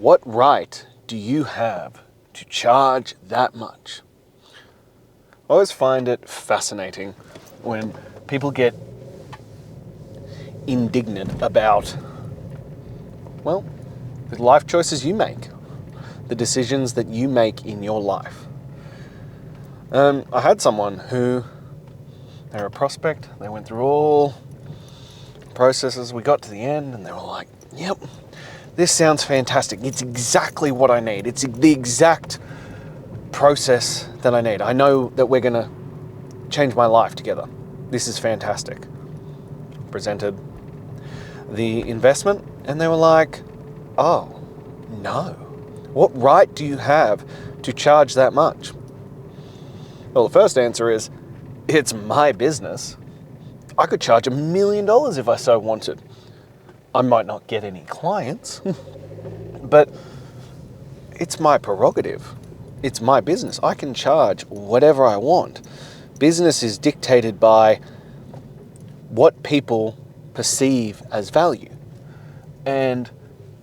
What right do you have to charge that much? I always find it fascinating when people get indignant about, well, the life choices you make, the decisions that you make in your life. I had someone who, they were a prospect, they went through all processes, we got to the end and they were like, yep, this sounds fantastic. It's exactly what I need. It's the exact process that I need. I know that we're gonna change my life together. This is fantastic. Presented the investment and they were like, oh, no. What right do you have to charge that much? Well, the first answer is, it's my business. I could charge $1 million if I so wanted. I might not get any clients, but it's my prerogative. It's my business. I can charge whatever I want. Business is dictated by what people perceive as value. And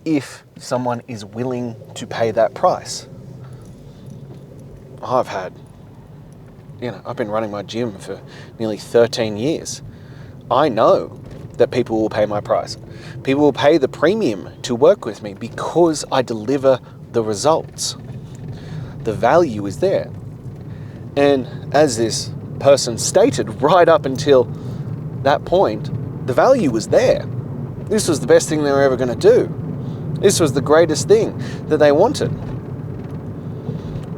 if someone is willing to pay that price. I've been running my gym for nearly 13 years. I know that people will pay my price. People will pay the premium to work with me because I deliver the results. The value is there. And as this person stated, right up until that point, the value was there. This was the best thing they were ever going to do. This was the greatest thing that they wanted.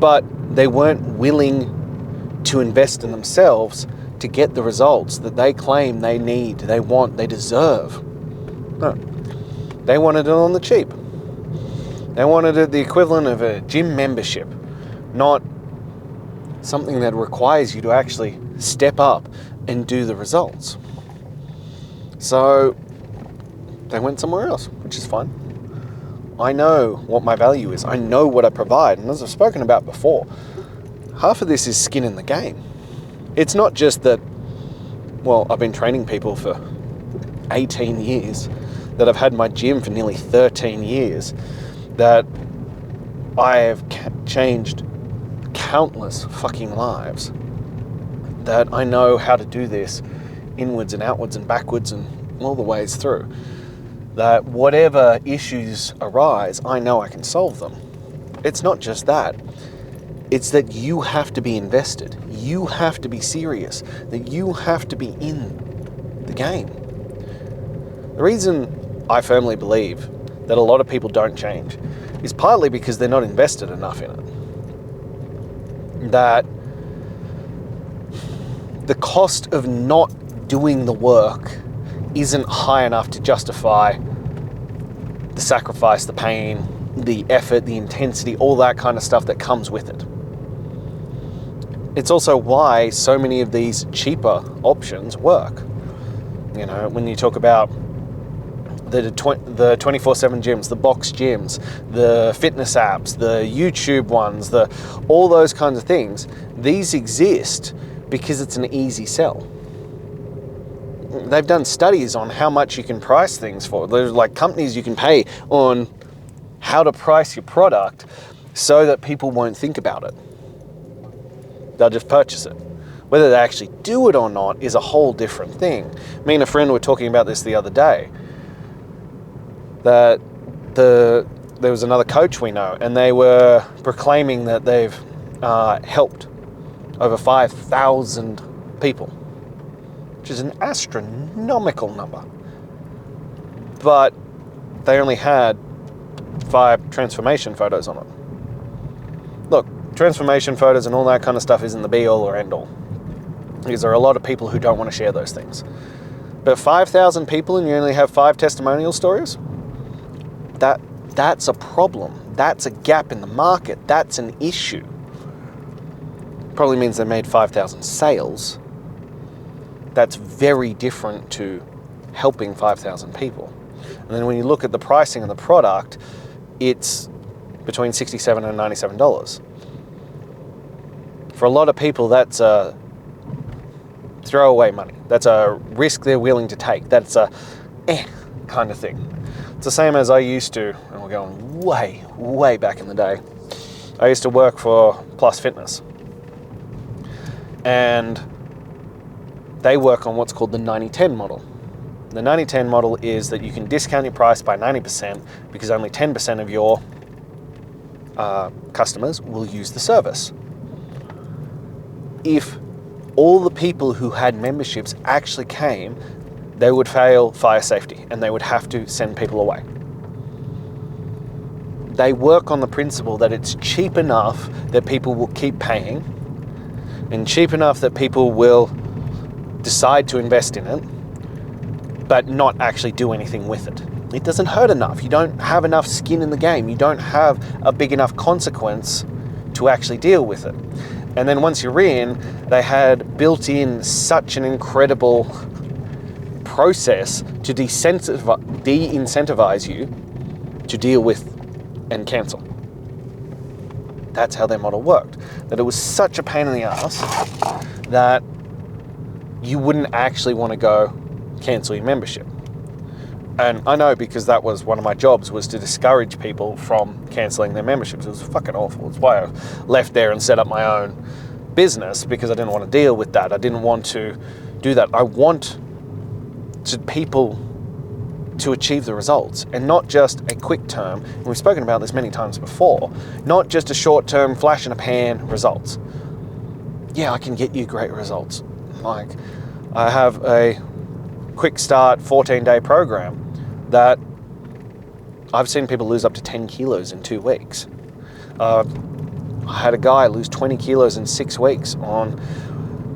But they weren't willing to invest in themselves to get the results that they claim they need, they want, they deserve. No. They wanted it on the cheap. They wanted it the equivalent of a gym membership, not something that requires you to actually step up and do the results. So they went somewhere else, which is fine. I know what my value is. I know what I provide. And as I've spoken about before, half of this is skin in the game. It's not just that, well, I've been training people for 18 years, that I've had my gym for nearly 13 years, that I have changed countless fucking lives, that I know how to do this inwards and outwards and backwards and all the ways through, that whatever issues arise, I know I can solve them. It's not just that. It's that you have to be invested. You have to be serious. That you have to be in the game. The reason I firmly believe that a lot of people don't change is partly because they're not invested enough in it. That the cost of not doing the work isn't high enough to justify the sacrifice, the pain, the effort, the intensity, all that kind of stuff that comes with it. It's also why so many of these cheaper options work. You know, when you talk about the 24/7 gyms, the box gyms, the fitness apps, the YouTube ones, all those kinds of things, these exist because it's an easy sell. They've done studies on how much you can price things for. There's like companies you can pay on how to price your product so that people won't think about it. They'll just purchase it. Whether they actually do it or not is a whole different thing. Me and a friend were talking about this the other day. That there was another coach we know, and they were proclaiming that they've helped over 5,000 people, which is an astronomical number. But they only had 5 transformation photos on it. Look, transformation photos and all that kind of stuff isn't the be-all or end-all, because there are a lot of people who don't want to share those things. But 5,000 people and you only have 5 testimonial stories? That's a problem. That's a gap in the market. That's an issue. Probably means they made 5,000 sales. That's very different to helping 5,000 people. And then when you look at the pricing of the product, it's between $67 and $97. For a lot of people, that's a throwaway money. That's a risk they're willing to take. That's a kind of thing. It's the same as I used to, and we're going way, way back in the day. I used to work for Plus Fitness. And they work on what's called the 90-10 model. The 90-10 model is that you can discount your price by 90% because only 10% of your customers will use the service. If all the people who had memberships actually came, they would fail fire safety and they would have to send people away. They work on the principle that it's cheap enough that people will keep paying and cheap enough that people will decide to invest in it, but not actually do anything with it. It doesn't hurt enough. You don't have enough skin in the game. You don't have a big enough consequence to actually deal with it. And then once you're in, they had built in such an incredible process to de-incentivize you to deal with and cancel. That's how their model worked. That it was such a pain in the ass that you wouldn't actually want to go cancel your membership. And I know because that was one of my jobs, was to discourage people from cancelling their memberships. It was fucking awful. It's why I left there and set up my own business, because I didn't want to deal with that. I didn't want to do that. I want people to achieve the results, and not just a quick term. And we've spoken about this many times before. Not just a short term flash in a pan results. Yeah, I can get you great results. Like, I have a quick start 14-day program that I've seen people lose up to 10 kilos in 2 weeks. I had a guy lose 20 kilos in 6 weeks on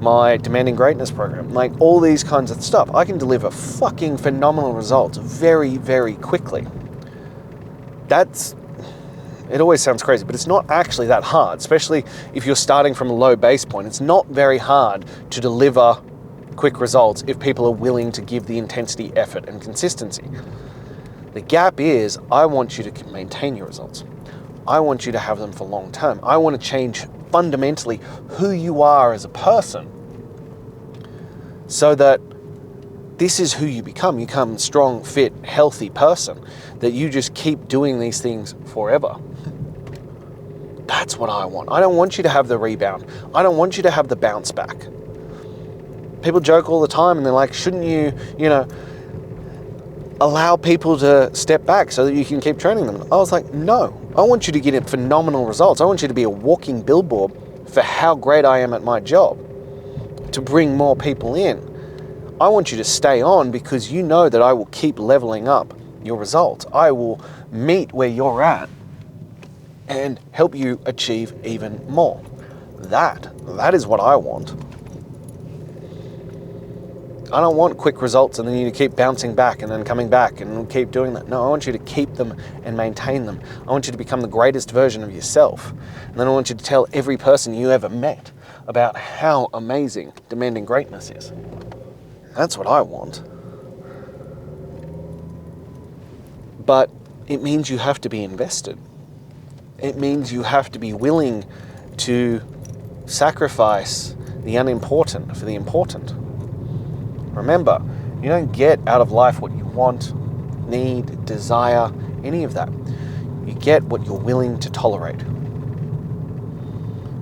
my Demanding Greatness program. Like, all these kinds of stuff. I can deliver fucking phenomenal results very, very quickly. It always sounds crazy, but it's not actually that hard, especially if you're starting from a low base point. It's not very hard to deliver quick results if people are willing to give the intensity, effort, and consistency. The gap is, I want you to maintain your results. I want you to have them for long term. I want to change fundamentally who you are as a person so that this is who you become. You become a strong, fit, healthy person, that you just keep doing these things forever. That's what I want. I don't want you to have the rebound. I don't want you to have the bounce back. People joke all the time and they're like, shouldn't you allow people to step back so that you can keep training them? I was like, no. I want you to get phenomenal results. I want you to be a walking billboard for how great I am at my job, to bring more people in. I want you to stay on because you know that I will keep leveling up your results. I will meet where you're at and help you achieve even more. That is what I want. I don't want quick results and then you keep bouncing back and then coming back and keep doing that. No, I want you to keep them and maintain them. I want you to become the greatest version of yourself. And then I want you to tell every person you ever met about how amazing Demanding Greatness is. That's what I want. But it means you have to be invested. It means you have to be willing to sacrifice the unimportant for the important. Remember, you don't get out of life what you want, need, desire, any of that. You get what you're willing to tolerate.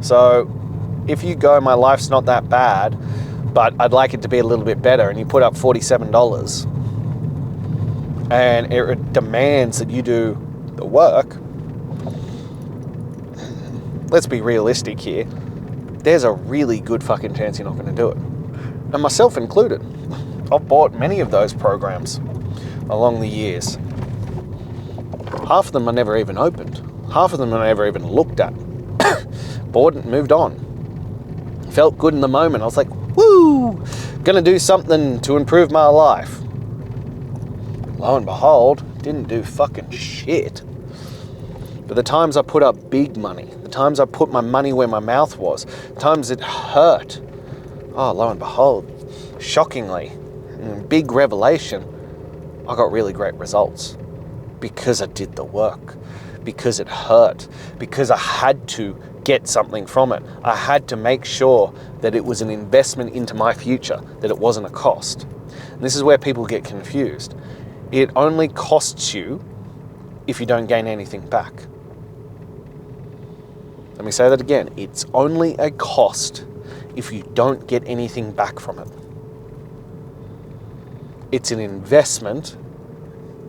So if you go, my life's not that bad, but I'd like it to be a little bit better, and you put up $47, and it demands that you do the work, let's be realistic here. There's a really good fucking chance you're not going to do it. And myself included. I've bought many of those programs along the years. Half of them I never even opened. Half of them I never even looked at. Bought and moved on. Felt good in the moment. I was like, woo! Gonna do something to improve my life. Lo and behold, didn't do fucking shit. But the times I put up big money, the times I put my money where my mouth was, the times it hurt, oh, lo and behold, shockingly, big revelation, I got really great results because I did the work, because it hurt, because I had to get something from it. I had to make sure that it was an investment into my future, that it wasn't a cost. And this is where people get confused. It only costs you if you don't gain anything back. Let me say that again. It's only a cost if you don't get anything back from it. It's an investment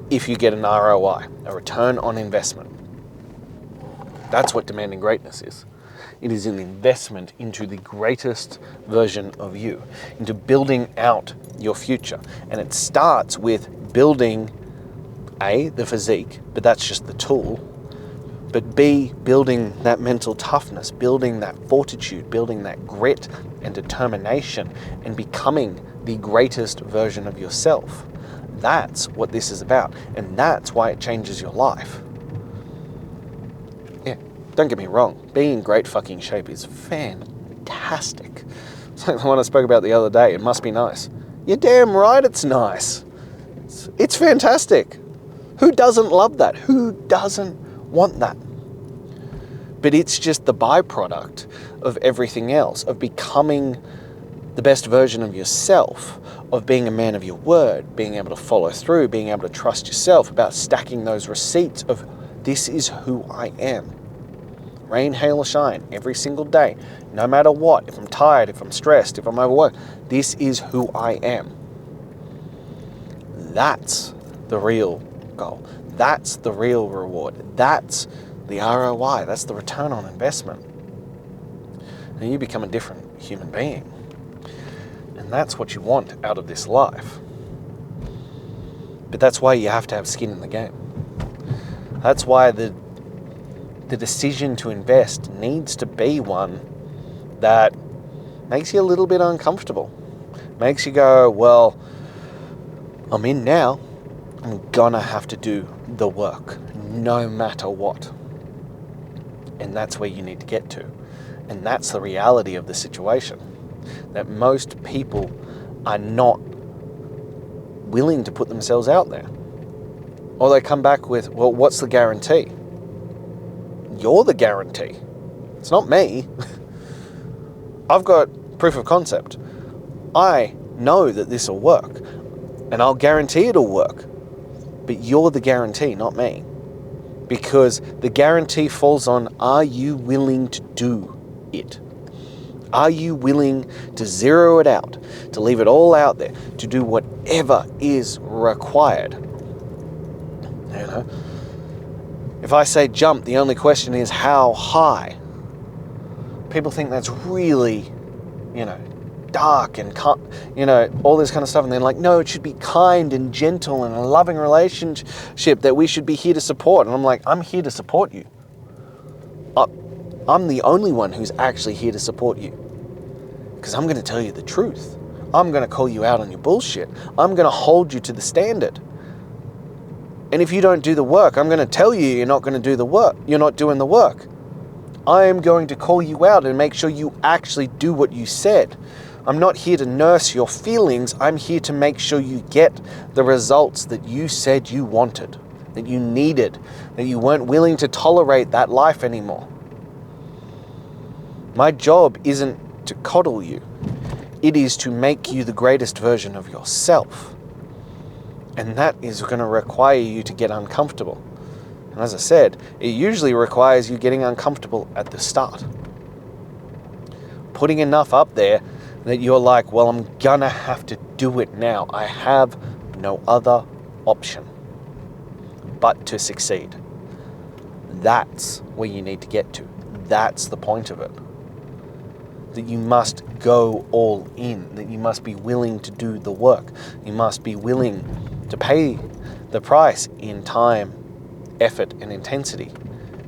if you get an ROI, a return on investment. That's what demanding greatness is. It is an investment into the greatest version of you, into building out your future. And it starts with building, A, the physique, but that's just the tool. But B, building that mental toughness, building that fortitude, building that grit and determination, and becoming the greatest version of yourself. That's what this is about. And that's why it changes your life. Yeah, don't get me wrong. Being in great fucking shape is fantastic. It's like the one I spoke about the other day. It must be nice. You're damn right it's nice. It's fantastic. Who doesn't love that? Who doesn't want that? But it's just the byproduct of everything else, of becoming the best version of yourself, of being a man of your word, being able to follow through, being able to trust yourself, about stacking those receipts of this is who I am. Rain, hail, or shine, every single day, no matter what, if I'm tired, if I'm stressed, if I'm overworked, this is who I am. That's the real goal. That's the real reward. That's the ROI. That's the return on investment. And you become a different human being. And that's what you want out of this life. But that's why you have to have skin in the game. That's why the decision to invest needs to be one that makes you a little bit uncomfortable. Makes you go, well, I'm in now. I'm gonna have to do the work, no matter what. And that's where you need to get to. And that's the reality of the situation. That most people are not willing to put themselves out there. Or they come back with, well, what's the guarantee? You're the guarantee. It's not me. I've got proof of concept. I know that this will work. And I'll guarantee it'll work. But you're the guarantee, not me. Because the guarantee falls on, are you willing to do it? Are you willing to zero it out, to leave it all out there, to do whatever is required? You know? If I say jump, the only question is how high. People think that's really, dark and, all this kind of stuff. And they're like, no, it should be kind and gentle and a loving relationship that we should be here to support. And I'm like, I'm here to support you. I'm the only one who's actually here to support you. Because I'm going to tell you the truth. I'm going to call you out on your bullshit. I'm going to hold you to the standard. And if you don't do the work, I'm going to tell you you're not going to do the work. You're not doing the work. I am going to call you out and make sure you actually do what you said. I'm not here to nurse your feelings. I'm here to make sure you get the results that you said you wanted, that you needed, that you weren't willing to tolerate that life anymore. My job isn't to coddle you. It is to make you the greatest version of yourself. And that is going to require you to get uncomfortable. And as I said, it usually requires you getting uncomfortable at the start. Putting enough up there that you're like, well, I'm gonna have to do it now. I have no other option but to succeed. That's where you need to get to. That's the point of it. That you must go all in, that you must be willing to do the work. You must be willing to pay the price in time, effort, and intensity,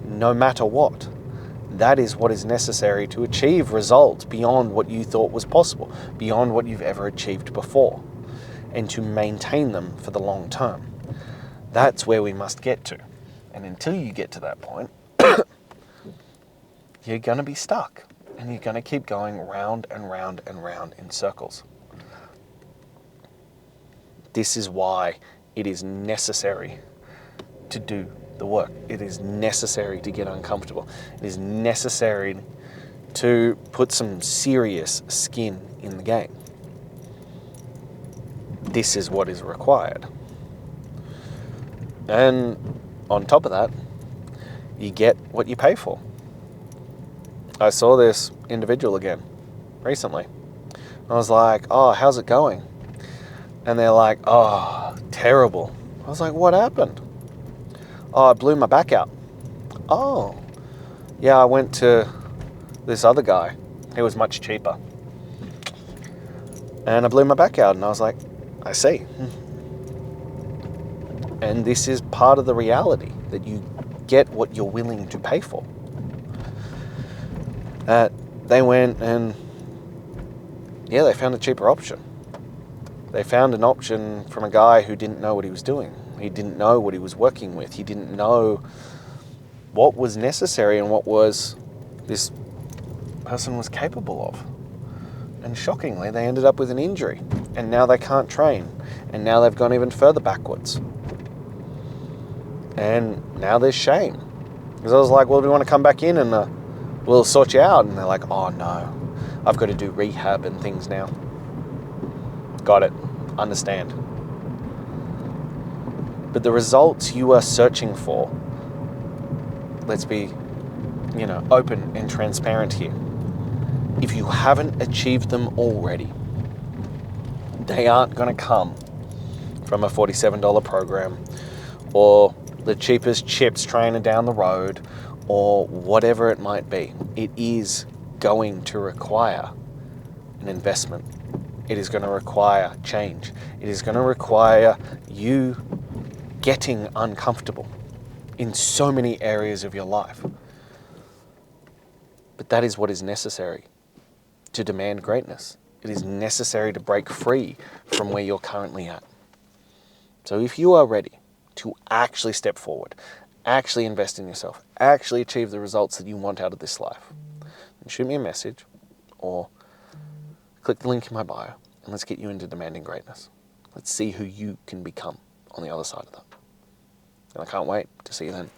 no matter what. That is what is necessary to achieve results beyond what you thought was possible, beyond what you've ever achieved before, and to maintain them for the long term. That's where we must get to. And until you get to that point, you're going to be stuck. And you're going to keep going round and round and round in circles. This is why it is necessary to do the work. It is necessary to get uncomfortable. It is necessary to put some serious skin in the game. This is what is required. And on top of that, you get what you pay for. I saw this individual again recently. I was like, oh, how's it going? And they're like, oh, terrible. I was like, what happened? Oh, I blew my back out. Oh, yeah, I went to this other guy. He was much cheaper. And I blew my back out. And I was like, I see. And this is part of the reality, that you get what you're willing to pay for. They went and, yeah, they found a cheaper option. They found an option from a guy who didn't know what he was doing. He didn't know what he was working with. He didn't know what was necessary and what was this person was capable of. And shockingly, they ended up with an injury. And now they can't train. And now they've gone even further backwards. And now there's shame. Because I was like, well, do you want to come back in and we'll sort you out? And they're like, oh no, I've got to do rehab and things now. Got it. Understand. But the results you are searching for, let's be, open and transparent here. If you haven't achieved them already, they aren't going to come from a $47 program or the cheapest chips trainer down the road or whatever it might be. It is going to require an investment. It is going to require change. It is going to require you getting uncomfortable in so many areas of your life. But that is what is necessary to demand greatness. It is necessary to break free from where you're currently at. So if you are ready to actually step forward, actually invest in yourself, actually achieve the results that you want out of this life, then shoot me a message or click the link in my bio and let's get you into demanding greatness. Let's see who you can become on the other side of that. And I can't wait to see you then.